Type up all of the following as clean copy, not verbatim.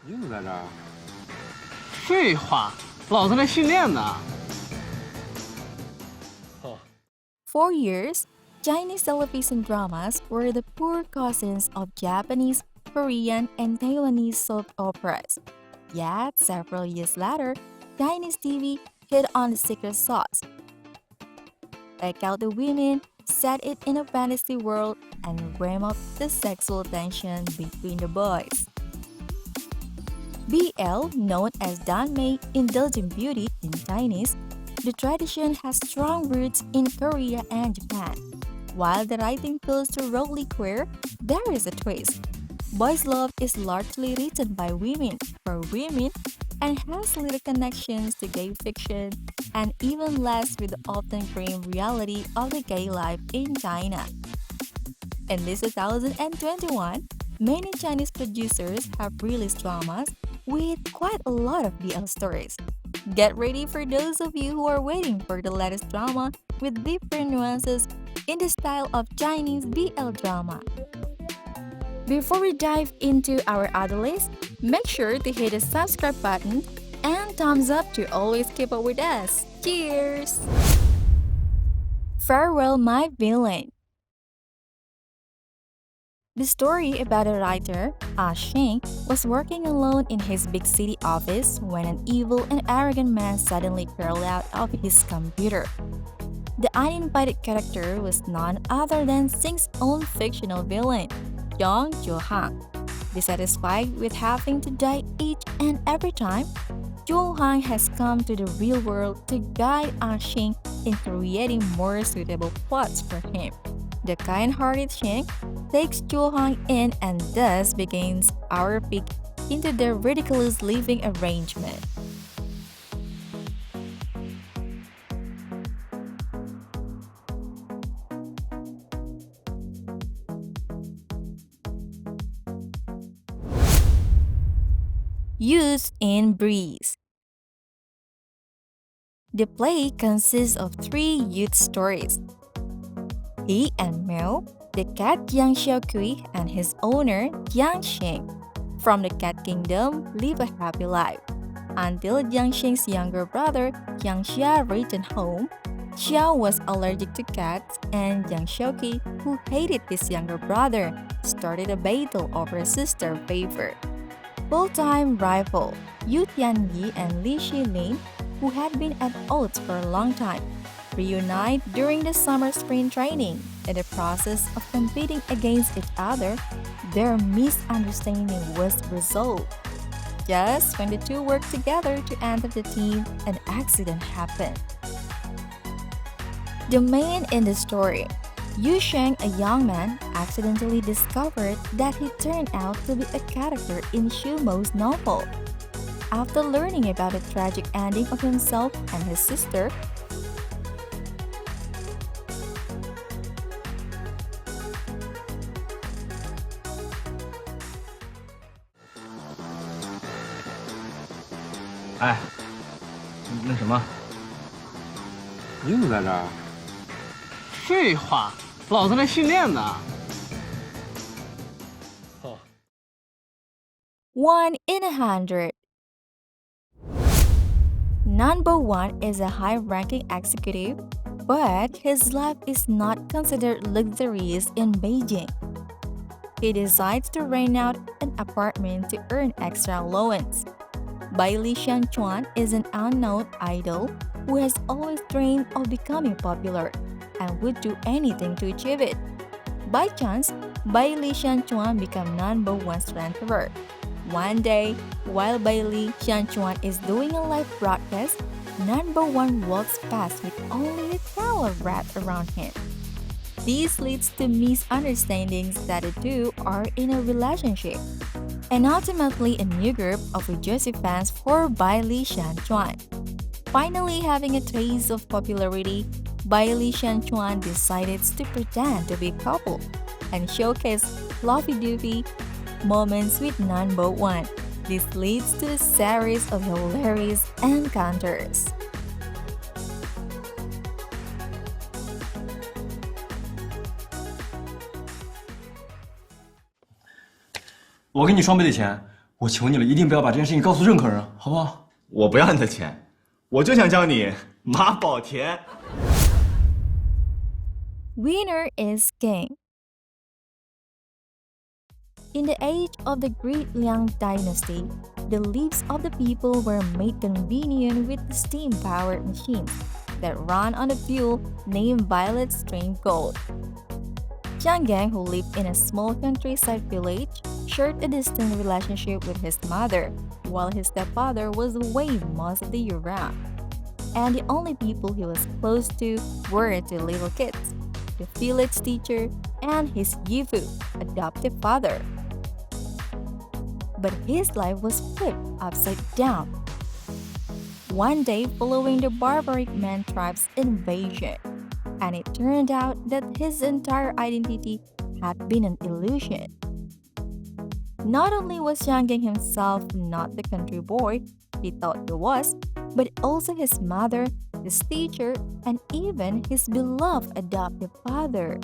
你怎么在这儿？废话，老子在训练呢。For years, Chinese television dramas were the poor cousins of Japanese, Korean, and Taiwanese soap operas. Yet, several years later, Chinese TV hit on the secret sauce. Take out the women, set it in a fantasy world, and ramp up the sexual tension between the boys. BL, known as danmei, indulging beauty in Chinese, the tradition has strong roots in Korea and Japan. While the writing feels thoroughly queer, there is a twist. Boys' Love is largely written by women for women and has little connections to gay fiction and even less with the often grim reality of the gay life in China. In this 2021, many Chinese producers have released dramas with quite a lot of BL stories. Get ready for those of you who are waiting for the latest drama with different nuances in the style of Chinese BL drama. Before we dive into our other list, make sure to hit the subscribe button and thumbs up to always keep up with us. Cheers! Farewell, My Villain. The story about a writer, Sheng, was working alone in his big city office when an evil and arrogant man suddenly crawled out of his computer. The uninvited character was none other than Xing's own fictional villain, Yang Zhuohang. Dissatisfied with having to die each and every time, Zhuohang has come to the real world to guide Sheng in creating more suitable plots for him. The kind-hearted Sheng takes Zhuohang in and thus begins our peek into their ridiculous living arrangement. Youth in Breeze. The play consists of 3 youth stories. He and Mel, the cat Jiang Xiaokui and his owner Jiang Sheng, from the cat kingdom, live a happy life. Until Jiang Sheng's younger brother Jiang Xia returned home, Xia was allergic to cats and Jiang Xiaokui, who hated his younger brother, started a battle over a sister favor. Full-time rival Yu Tianyi and Li Shilin, who had been at odds for a long time, reunite during the summer spring training. In the process of competing against each other, their misunderstanding was resolved. Just when the two worked together to enter the team, an accident happened. The main in the story, Yu Sheng, a young man, accidentally discovered that he turned out to be a character in Xu Mo's novel. After learning about the tragic ending of himself and his sister,哎，那什么？你怎么在这儿？废话，老子在训练呢。1 in 100. Number 1 is a high-ranking executive, but his life is not considered luxurious in Beijing. He decides to rent out an apartment to earn extra allowance. Bai Li Shanchuan is an unknown idol who has always dreamed of becoming popular and would do anything to achieve it. By chance, Bai Li Shanchuan became number 1 strengthener. One day, while Bai Li Shanchuan is doing a live broadcast, number 1 walks past with only a towel wrapped around him. This leads to misunderstandings that the two are in a relationship, and ultimately a new group of rejoicing fans for Bai Li Shanchuan. Finally having a taste of popularity, Bai Li Shanchuan decided to pretend to be a couple and showcase lovey-dovey moments with number 1. This leads to a series of hilarious encounters. 我给你双倍的钱，我求你了，一定不要把这件事情告诉任何人，好不好？我不要你的钱，我就想教你马保田。Winner is king. In the age of the Great Liang Dynasty, the lives of the people were made convenient with the steam-powered machines that run on a fuel named violet stream gold. Jiang Gang, who lived in a small countryside village, shared a distant relationship with his mother, while his stepfather was away most of the year round. And the only people he was close to were the little kids, the village teacher, and his Yifu, adoptive father. But his life was flipped upside down. One day, following the barbaric Man tribe's invasion, and it turned out that his entire identity had been an illusion. Not only was Yang Gang himself not the country boy he thought he was, but also his mother, his teacher, and even his beloved adoptive father.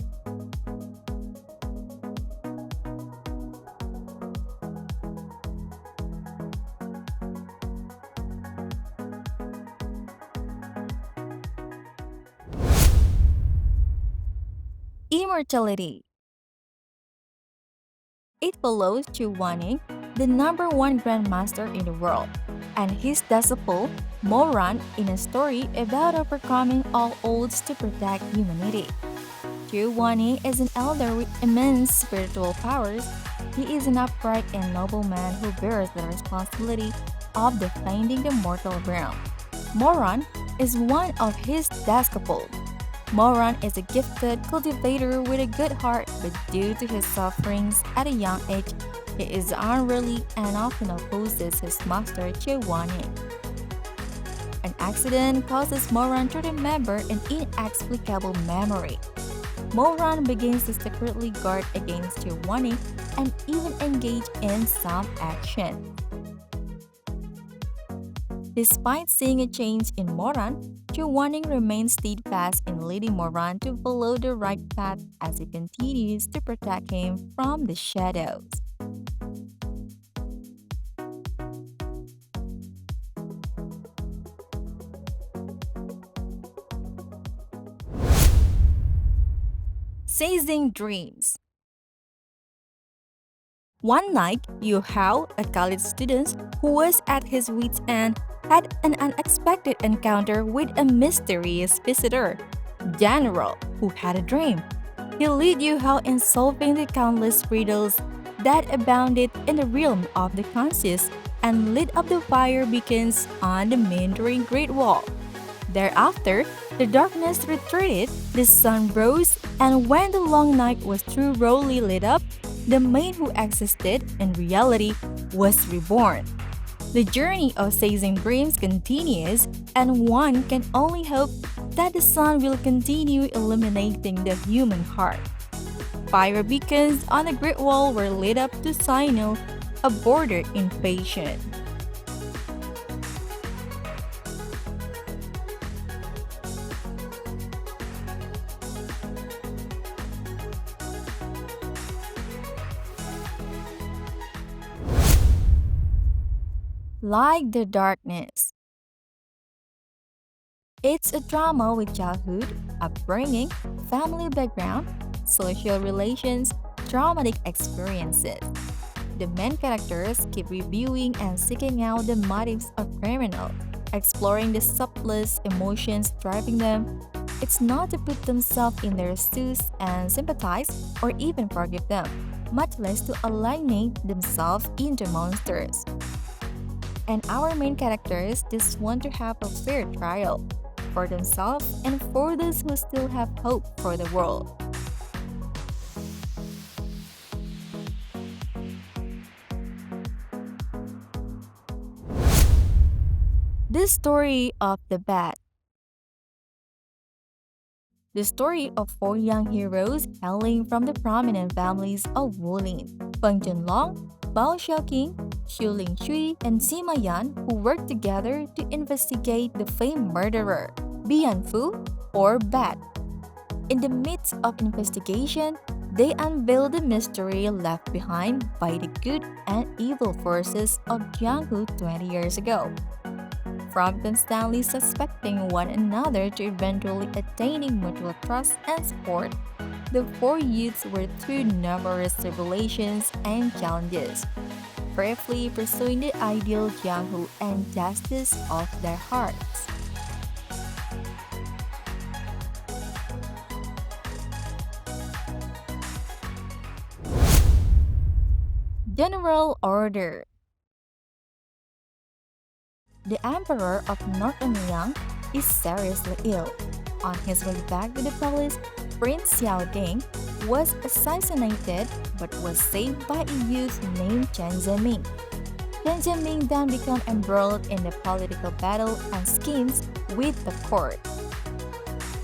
Immortality. It follows Chu Wanning, the number one grandmaster in the world, and his disciple Moran in a story about overcoming all odds to protect humanity. Chu Wanning is an elder with immense spiritual powers. He is an upright and noble man who bears the responsibility of defending the mortal realm. Moran is one of his disciples. Moran is a gifted cultivator with a good heart, but due to his sufferings at a young age, he is unruly and often opposes his master Chewani. An accident causes Moran to remember an inexplicable memory. Moran begins to secretly guard against Chewani and even engage in some action. Despite seeing a change in Moran, Chuwaning remains steadfast in leading Moran to follow the right path as he continues to protect him from the shadows. Seizing Dreams. One night, Yu Hao, a college student who was at his wit's end, had an unexpected encounter with a mysterious visitor, General, who had a dream. He led Yu Hao in solving the countless riddles that abounded in the realm of the conscious and lit up the fire beacons on the meandering Great Wall. Thereafter, the darkness retreated, the sun rose, and when the long night was thoroughly lit up, the man who existed in reality was reborn. The journey of seizing dreams continues, and one can only hope that the sun will continue illuminating the human heart. Fire beacons on the Great Wall were lit up to signal a border invasion. Like the Darkness. It's a drama with childhood, upbringing, family background, social relations, traumatic experiences. The main characters keep reviewing and seeking out the motives of criminals, exploring the subtlest emotions driving them. It's not to put themselves in their shoes and sympathize or even forgive them, much less to alienate themselves into monsters. And our main characters just want to have a fair trial for themselves and for those who still have hope for the world. The Story of the Bat. The story of four young heroes hailing from the prominent families of Wulin, Feng Junlong, Bao Xiaoqing, Xu Lingshui, and Sima Yan, who worked together to investigate the famed murderer, Bian Fu, or Bat. In the midst of investigation, They unveil the mystery left behind by the good and evil forces of Jianghu 20 years ago. From constantly suspecting one another to eventually attaining mutual trust and support, the four youths were through numerous tribulations and challenges, bravely pursuing the ideal Jianghu and justice of their hearts. General Order. The Emperor of Northern is seriously ill. On his way back to the palace, Prince Xiaoding was assassinated but was saved by a youth named Chen Zheming. Chen Zheming then became embroiled in the political battle and schemes with the court.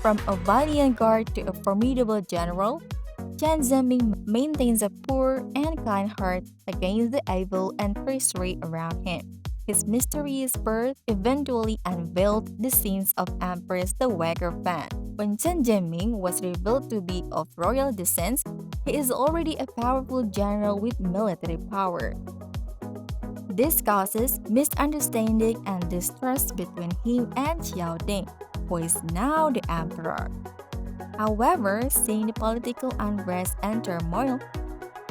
From a valiant guard to a formidable general, Chen Zheming maintains a poor and kind heart against the evil and treachery around him. His mysterious birth eventually unveiled the sins of Empress the Weger Fan. When Chen Zheming was revealed to be of royal descent, he is already a powerful general with military power. This causes misunderstanding and distrust between him and Xiaoding, who is now the emperor. However, seeing the political unrest and turmoil,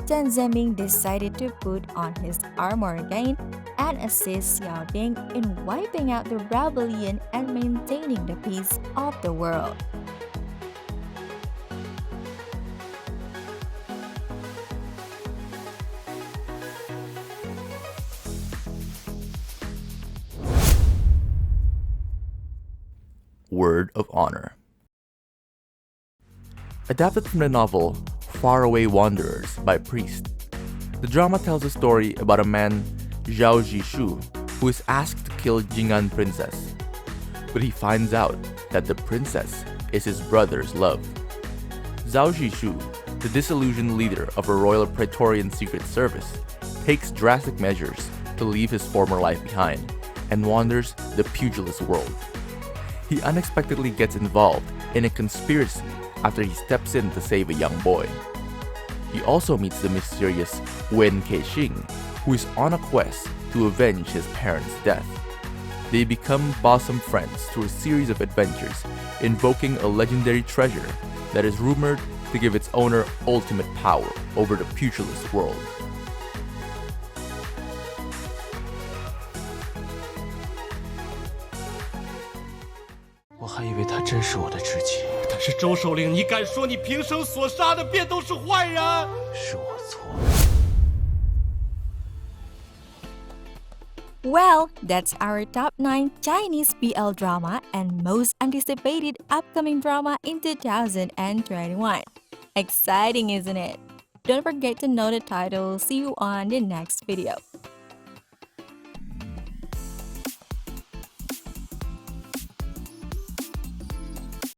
Chen Zheming decided to put on his armor again and assist Xiaoding in wiping out the rebellion and maintaining the peace of the world. Word of Honor. Adapted from the novel Faraway Wanderers by Priest, the drama tells a story about a man, Zhao Jishu, who is asked to kill Jing'an princess. But he finds out that the princess is his brother's love. Zhao Jishu, the disillusioned leader of a royal Praetorian secret service, takes drastic measures to leave his former life behind and wanders the pugilist world. He unexpectedly gets involved in a conspiracy after he steps in to save a young boy. He also meets the mysterious Wen Kexing, who is on a quest to avenge his parents' death. They become bosom friends through a series of adventures invoking a legendary treasure that is rumored to give its owner ultimate power over the pugilist world.但是周首领，你敢说你平生所杀的便都是坏人？是我错。Well, that's our top 9 Chinese BL drama and most anticipated upcoming drama in 2021. Exciting, isn't it? Don't forget to know the title. See you on the next video.